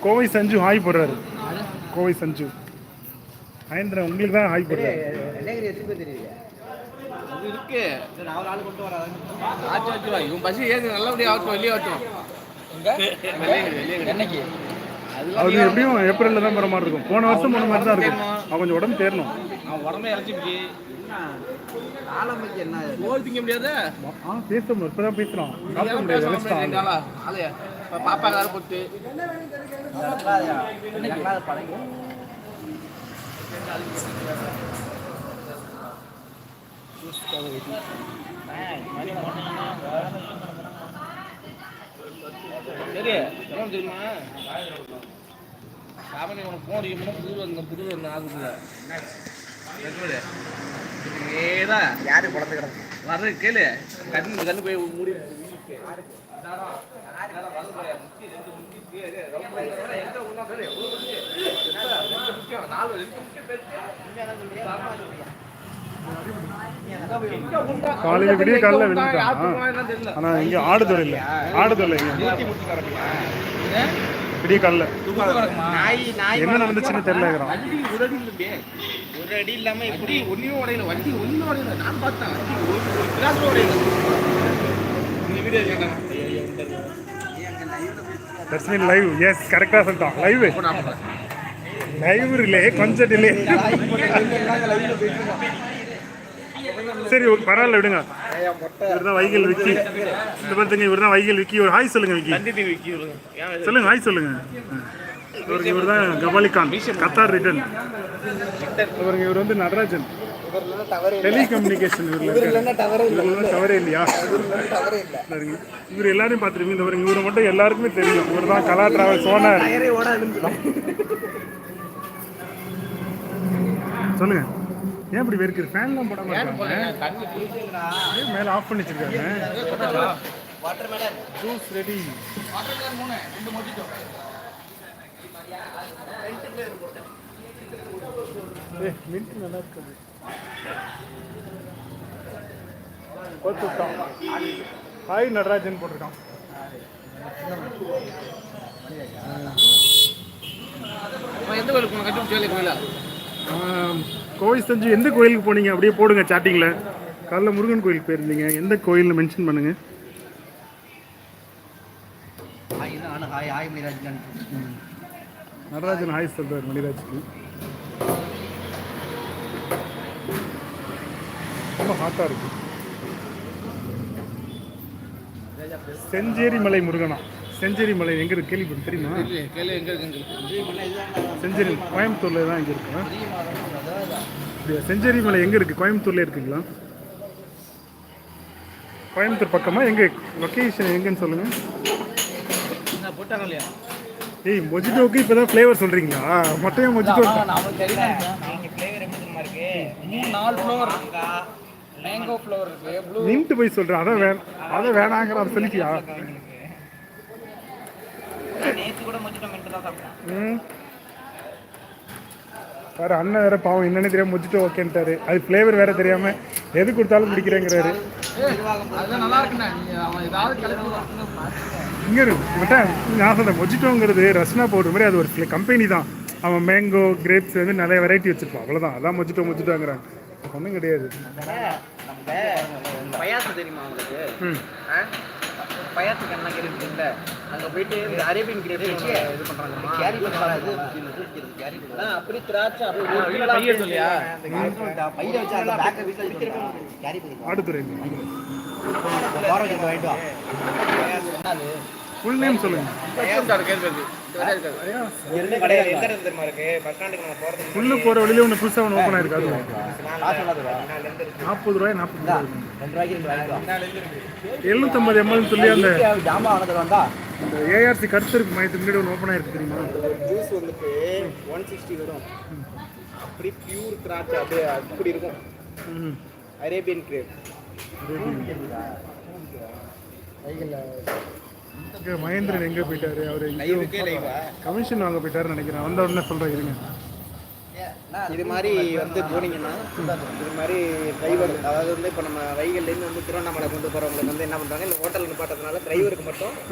Kovai Sanju hi போடுறாரு. கோவை சஞ்சு மகேந்திரன் உங்களுக்கு தான் ஹாய் போடுறாரு. இருக்கு இவன் பசி ஏது நல்லபடியாக ஆகட்டும், வெளியே ஆகட்டும். என்னைக்கு அது எப்படியும் ஏப்ரலில் தான் போகிற மாதிரி இருக்கும். போன வருஷம் போன மாதிரி தான் இருக்கும். அவன் கொஞ்சம் உடம்பு தேரணும். அவன் உடம்பே இறச்சிருக்கு. என்ன சோறு திங்க முடியாது. பேசணும், இப்போதான் பேசுகிறான். சாப்பிட முடியாது. பாப்பா கார போட்டு சரி என்ன தெரியுமா சாமி உனக்கு போன் அடிக்கணும். புது ஒன்று ஆகுதுல ஏதான் யாரு குழந்தை கிடக்கு வர்றது கேளு. கண்ணு போய் மூடி காலையில் விடிய காலையில் விழுந்துட்டான். ஆனால் இங்கே ஆடுதொலை இல்லை. ஆடுதொலை விடிய காலையில் என்ன நடந்துச்சுன்னு தெரியல. ஒரு அடி இல்லாம எப்படி ஒன்னும் உடையில வண்டி ஒன்னும் உடையில. நான் பார்த்தேன் லைவ். எஸ் கரெக்டாக சொல்லிட்டான். லைவ் லைவ் ரிலே கொஞ்சம் டிலே. சரி ஓகே பரவாயில்ல விடுங்க. இவர் தான் வைகல் விக்கி. இந்த பார்த்துங்க இவர் தான் வைகல் விக்கி. ஒரு ஹாய் சொல்லுங்க விக்கி. சொல்லுங்க ஹாய் சொல்லுங்க. இவர் தான் கபாலிகான் கத்தார் ரிட்டன். இவர் வந்து நடராஜன் டெலிகம்யூனிகேஷன். இவரில் டவரே இல்லையா? சரிங்க இவர் எல்லாரையும் பார்த்துருவீங்க. இவரை மட்டும் எல்லாருக்குமே தெரியும். இவர் தான் கலா டிராவல்ஸ் ஓனர். சொல்லுங்க ஏன் இப்படி வெறுக்குது? ஃபேன்லாம் போட மாட்டாங்க. மேலே ஆஃப் பண்ணி வச்சிருக்காங்க. Juice ready. மின்ட் நல்லா இருக்குது. ஹாய் நடராஜன் போட்டிருக்கான். கோவை செஞ்சு எந்த கோயிலுக்கு போனீங்க அப்படியே போடுங்க சாட்டிங்கில். காலைல முருகன் கோயிலுக்கு போயிருந்தீங்க. எந்த கோயில்னு மென்ஷன் பண்ணுங்க. நடராஜன் ஹாய் சொல்றாரு மணிராஜுக்கு. ரொம்ப ஹாட்டாக இருக்கு. செஞ்சேரி மலை முருகனா? செஞ்சேரி மலை எங்கே இருக்கு கேள்விப்பட்டு தெரியுமா? செஞ்சேரி கோயம்புத்தூர்ல தான் எங்கே இருக்கு? செஞ்சேரி மலை எங்கே இருக்குது? கோயம்புத்தூர்ல இருக்குங்களா? கோயம்புத்தூர் பக்கமாக எங்கே லொக்கேஷன் எங்கன்னு சொல்லுங்கள். ஏய் மொஜிட்டோக்கு இப்போ தான் ஃப்ளேவர் சொல்கிறீங்களா? மொட்டையாக மொஜிட்டோ நின்று போய் சொல்கிறேன். அதான் வேணாங்கிற அதை சொல்லிட்டியா? வேறு அண்ணன் வேறு பாவம் என்னென்னு தெரியாமல் மொஜிட்டோ ஓகேன்ட்டாரு. அது ஃப்ளேவர் வேறு தெரியாமல் எது கொடுத்தாலும் பிடிக்கிறேங்கிறாரு. இங்கே இருக்கு நான் சொல்கிறேன். மொஜிட்டோங்கிறது ரஸ்னா பவுடர் மாதிரி. அது ஒரு கம்பெனி தான். அவன் மேங்கோ கிரேப்ஸ் வந்து நிறைய வெரைட்டி வச்சுருப்பான். அவ்வளோதான். அதான் மொஜிட்டோங்கிறாங்க. ஒன்றும் கிடையாது. தெரியுமா உங்களுக்கு? பயாத்துக்கு என்ன கிரேப் இல்லை. அங்கே போயிட்டு இந்த அரேபியன் கிரேப் இது பண்ணுறாங்க. அப்படி திராட்சை ஆடுதுறை ஃபுல் நேம் சொல்லுங்க. ஃபுல்லு போகிற வழியில ஒன்று புதுசாக ஒன்று ஓப்பன் ஆயிருக்கு. அது 40 ரூபாய் 750 ml சொல்லி அந்த ஏஆர்சி கருத்தருக்கு மையத்துக்கு முன்னாடி ஒன்று ஓப்பன் ஆயிருக்கு தெரியுமா? ஜூஸ் வந்துட்டு 160 வரும். அப்படி பியூர் திராட்சை அப்படியே அப்படி இருக்கும். Arabian grape. மகேந்திரன் எங்கே போயிட்டாரு? அவர் கமிஷன் வாங்க போயிட்டாருன்னு நினைக்கிறேன். வந்த உடனே சொல்கிறேன் இருங்க. இது மாதிரி வந்து போனீங்கன்னா இது மாதிரி டிரைவர், அதாவது வந்து இப்போ நம்ம வைகல்லேருந்து வந்து திருவண்ணாமலை கொண்டு போகிறவங்களுக்கு வந்து என்ன பண்ணுறாங்க, இல்லை ஹோட்டல் நிப்பாட்டதுனால டிரைவருக்கு மட்டும்